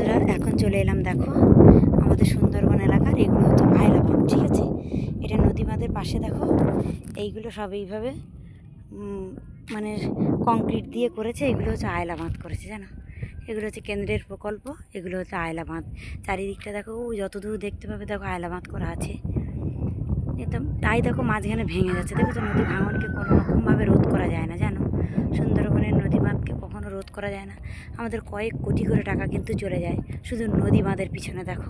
বন্ধুরা এখন চলে এলাম দেখো আমাদের সুন্দরবন এলাকার এগুলো হচ্ছে আয়লা বাঁধ। ঠিক আছে, এটা নদী বাঁধের পাশে দেখো এইগুলো সব এইভাবে মানে কংক্রিট দিয়ে করেছে। এগুলো হচ্ছে আয়লা বাঁধ করেছে, জানো। এগুলো হচ্ছে কেন্দ্রের প্রকল্প, এগুলো হচ্ছে আয়লা বাঁধ। চারিদিকটা দেখো যতদূর দেখতে পাবে দেখো আয়লা বাঁধ করা আছে। একদম তাই দেখো মাঝখানে ভেঙে যাচ্ছে। দেখো তো নদী ভাঙনকে কোনো রকমভাবে রোধ করা যায় না, জানো। সুন্দরবনের নদী বাঁধকে কখনো রোধ করা যায় না। আমাদের কয়েক কোটি করে টাকা কিন্তু চলে যায় শুধু নদী বাঁধের পিছনে। দেখো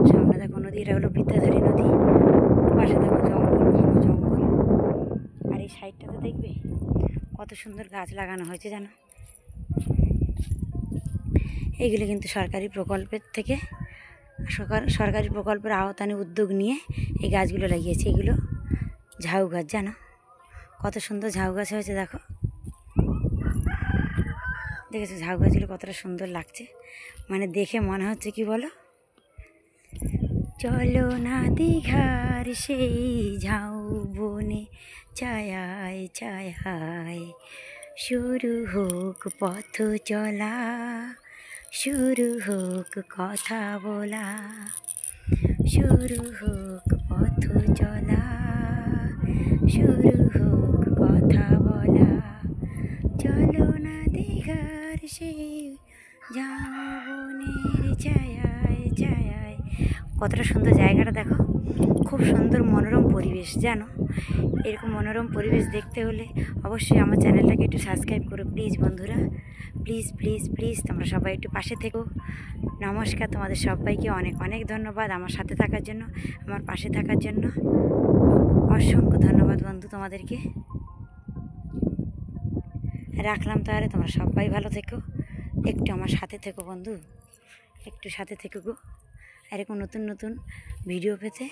সামনে দেখো নদী, এটা হলো বিদ্যাধরী নদী। পাশে দেখো জঙ্গল, ঘন জঙ্গল। আর এই সাইডটাতে দেখবে কত সুন্দর গাছ লাগানো হয়েছে, জানো। এইগুলো কিন্তু সরকারি প্রকল্পের থেকে সরকারি প্রকল্পের আওতানে উদ্যোগ নিয়ে এই গাছগুলো লাগিয়েছে। এগুলো ঝাউ গাছ, জানো। কত সুন্দর ঝাউ গাছ হয়েছে দেখো। দেখেছো ঝাউ গাছগুলো কতটা সুন্দর লাগছে, মানে দেখে মনে হচ্ছে কি বলো, চলো না দীঘার সেই ঝাউ বনে ছায়ায় ছায়ায়, শুরু হোক পথ চলা, শুরু হোক কথা বলা, শুরু হোক পথ চলা, শুরু হোক কথা বলা, চলো না দীঘার সেই ঝাউবনের ছায়ায় ছায়ায়। কতটা সুন্দর জায়গাটা দেখো, খুব সুন্দর মনোরম পরিবেশ, জানো। এরকম মনোরম পরিবেশ দেখতে হলে অবশ্যই আমার চ্যানেলটাকে একটু সাবস্ক্রাইব করো প্লিজ বন্ধুরা, প্লিজ প্লিজ প্লিজ। তোমরা সবাই একটু পাশে থেকো। নমস্কার, তোমাদের সবাইকে অনেক অনেক ধন্যবাদ আমার সাথে থাকার জন্য, আমার পাশে থাকার জন্য। অসংখ্য ধন্যবাদ বন্ধু তোমাদেরকে। রাখলাম তাহলে, তোমরা সবাই ভালো থেকো, একটু আমার সাথে থেকো বন্ধু, একটু সাথে থেকো গো। এরকম নতুন নতুন ভিডিও পেতে